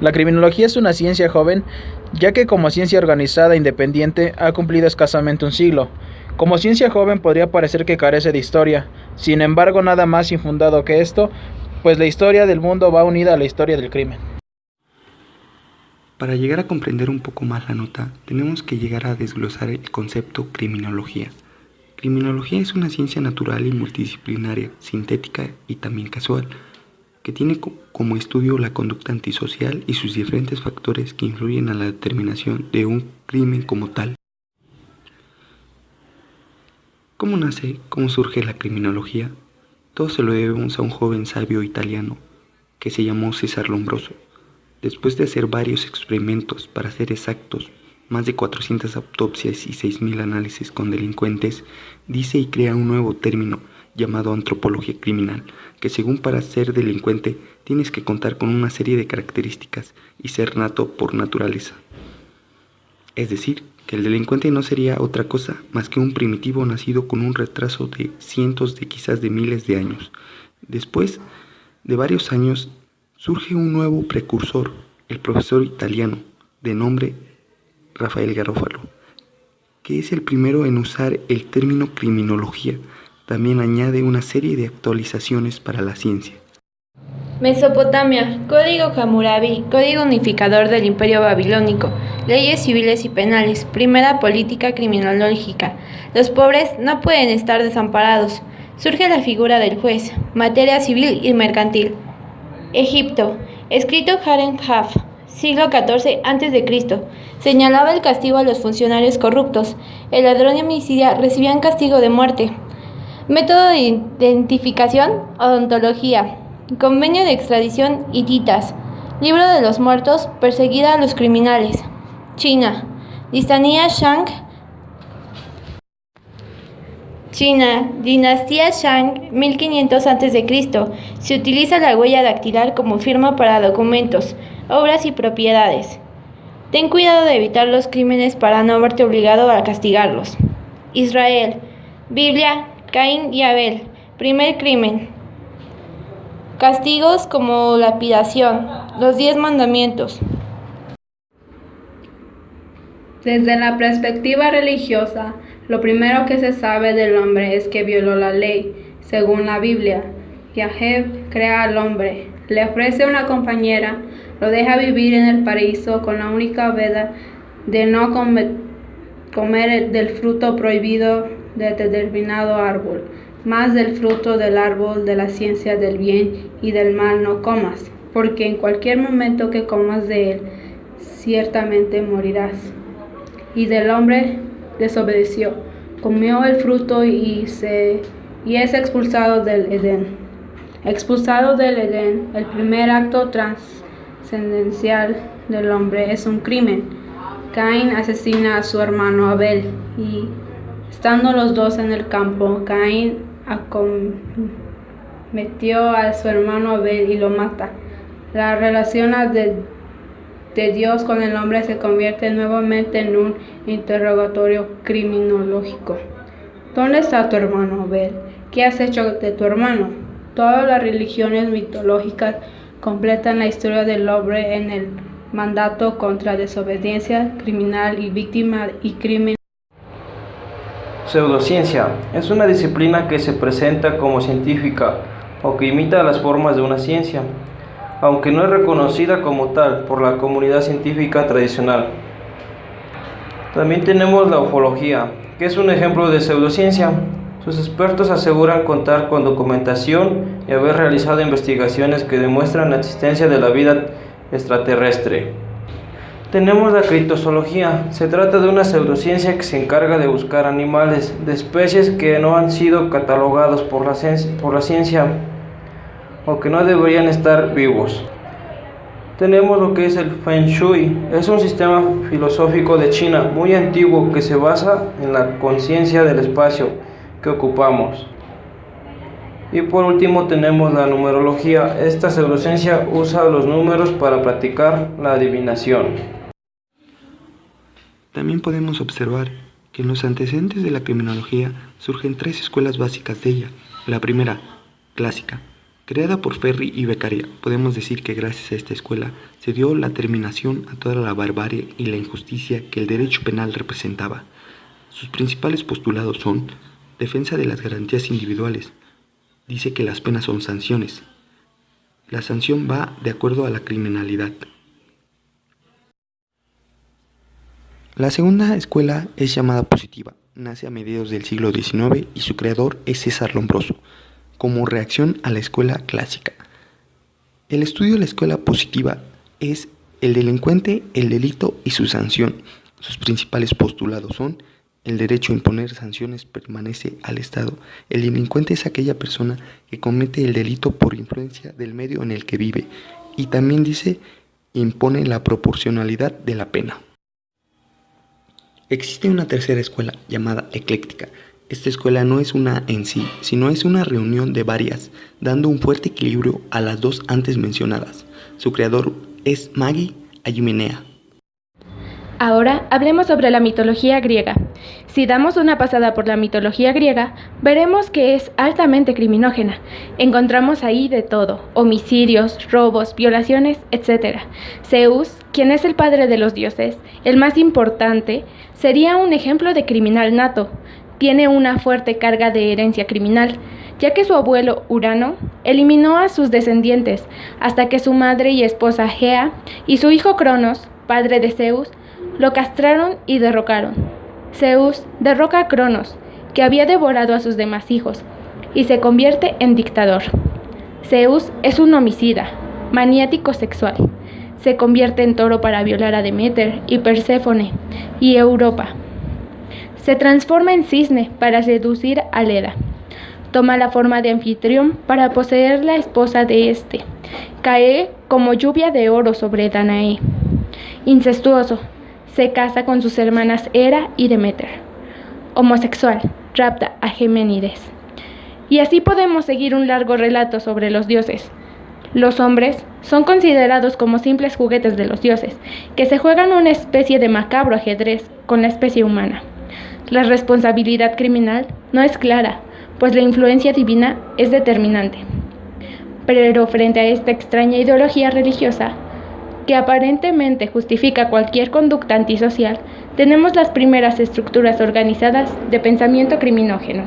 La criminología es una ciencia joven, ya que como ciencia organizada e independiente ha cumplido escasamente un siglo. Como ciencia joven podría parecer que carece de historia, sin embargo nada más infundado que esto, pues la historia del mundo va unida a la historia del crimen. Para llegar a comprender un poco más la nota, tenemos que llegar a desglosar el concepto criminología. Criminología es una ciencia natural y multidisciplinaria, sintética y también casual, que tiene como estudio la conducta antisocial y sus diferentes factores que influyen a la determinación de un crimen como tal. ¿Cómo nace? ¿Cómo surge la criminología? Todo se lo debemos a un joven sabio italiano que se llamó César Lombroso. Después de hacer varios experimentos, para ser exactos, más de 400 autopsias y 6.000 análisis con delincuentes, dice y crea un nuevo término llamado antropología criminal, que según para ser delincuente tienes que contar con una serie de características y ser nato por naturaleza. Es decir, que el delincuente no sería otra cosa más que un primitivo nacido con un retraso de cientos de quizás de miles de años. Después de varios años surge un nuevo precursor, el profesor italiano de nombre Rafael Garofalo, que es el primero en usar el término criminología. También añade una serie de actualizaciones para la ciencia. Mesopotamia, Código Hammurabi, Código Unificador del Imperio Babilónico, leyes civiles y penales, primera política criminológica. Los pobres no pueden estar desamparados. Surge la figura del juez, materia civil y mercantil. Egipto, escrito Haren-Haf, siglo XIV a.C., señalaba el castigo a los funcionarios corruptos. El ladrón y homicida recibían castigo de muerte. Método de identificación, odontología. Convenio de extradición hititas. Libro de los muertos, perseguida a los criminales. China. Dinastía Shang. China, dinastía Shang, 1500 a.C. Se utiliza la huella dactilar como firma para documentos, obras y propiedades. Ten cuidado de evitar los crímenes para no verte obligado a castigarlos. Israel. Biblia, Caín y Abel. Primer crimen. Castigos como lapidación. Los 10 mandamientos. Desde la perspectiva religiosa, lo primero que se sabe del hombre es que violó la ley. Según la Biblia, Yahvé crea al hombre, le ofrece una compañera, lo deja vivir en el paraíso con la única veda de no comer del fruto prohibido de determinado árbol, más del fruto del árbol de la ciencia del bien y del mal no comas, porque en cualquier momento que comas de él, ciertamente morirás. Y del hombre desobedeció, comió el fruto y es expulsado del Edén. Expulsado del Edén, el primer acto trascendental del hombre es un crimen. Caín asesina a su hermano Abel y, estando los dos en el campo, Caín acometió a su hermano Abel y lo mata. La relación de Dios con el hombre se convierte nuevamente en un interrogatorio criminológico. ¿Dónde está tu hermano Abel? ¿Qué has hecho de tu hermano? Todas las religiones mitológicas completan la historia del hombre en el mandato contra desobediencia criminal y víctima y crimen. Pseudociencia es una disciplina que se presenta como científica o que imita las formas de una ciencia, aunque no es reconocida como tal por la comunidad científica tradicional. También tenemos la ufología, que es un ejemplo de pseudociencia. Sus expertos aseguran contar con documentación y haber realizado investigaciones que demuestran la existencia de la vida extraterrestre. Tenemos la criptozoología. Se trata de una pseudociencia que se encarga de buscar animales de especies que no han sido catalogados por la ciencia o que no deberían estar vivos. Tenemos lo que es el Feng Shui. Es un sistema filosófico de China muy antiguo que se basa en la conciencia del espacio que ocupamos. Y por último tenemos la numerología. Esta pseudociencia usa los números para practicar la adivinación. También podemos observar que en los antecedentes de la criminología surgen tres escuelas básicas de ella. La primera, clásica, Creada por Ferri y Beccaria, podemos decir que gracias a esta escuela se dio la terminación a toda la barbarie y la injusticia que el derecho penal representaba. Sus principales postulados son defensa de las garantías individuales. Dice que las penas son sanciones. La sanción va de acuerdo a la criminalidad. La segunda escuela es llamada positiva. Nace a mediados del siglo XIX y su creador es César Lombroso, como reacción a la escuela clásica. El estudio de la escuela positiva es el delincuente, el delito y su sanción. Sus principales postulados son: el derecho a imponer sanciones permanece al Estado. El delincuente es aquella persona que comete el delito por influencia del medio en el que vive. Y también dice, impone la proporcionalidad de la pena. Existe una tercera escuela llamada ecléctica. Esta escuela no es una en sí, sino es una reunión de varias, dando un fuerte equilibrio a las dos antes mencionadas. Su creador es Maggie Ayuminea. Ahora hablemos sobre la mitología griega. Si damos una pasada por la mitología griega, veremos que es altamente criminógena. Encontramos ahí de todo: homicidios, robos, violaciones, etc. Zeus, quien es el padre de los dioses, el más importante, sería un ejemplo de criminal nato. Tiene una fuerte carga de herencia criminal, ya que su abuelo Urano eliminó a sus descendientes, hasta que su madre y esposa Gea y su hijo Cronos, padre de Zeus, lo castraron y derrocaron. Zeus derroca a Cronos, que había devorado a sus demás hijos, y se convierte en dictador. Zeus es un homicida, maniático sexual. Se convierte en toro para violar a Deméter y Perséfone y Europa. Se transforma en cisne para seducir a Leda. Toma la forma de anfitrión para poseer la esposa de este. Cae como lluvia de oro sobre Danae. Incestuoso. Se casa con sus hermanas Hera y Deméter. Homosexual, rapta a Geménides. Y así podemos seguir un largo relato sobre los dioses. Los hombres son considerados como simples juguetes de los dioses, que se juegan una especie de macabro ajedrez con la especie humana. La responsabilidad criminal no es clara, pues la influencia divina es determinante. Pero frente a esta extraña ideología religiosa, que aparentemente justifica cualquier conducta antisocial, tenemos las primeras estructuras organizadas de pensamiento criminógeno.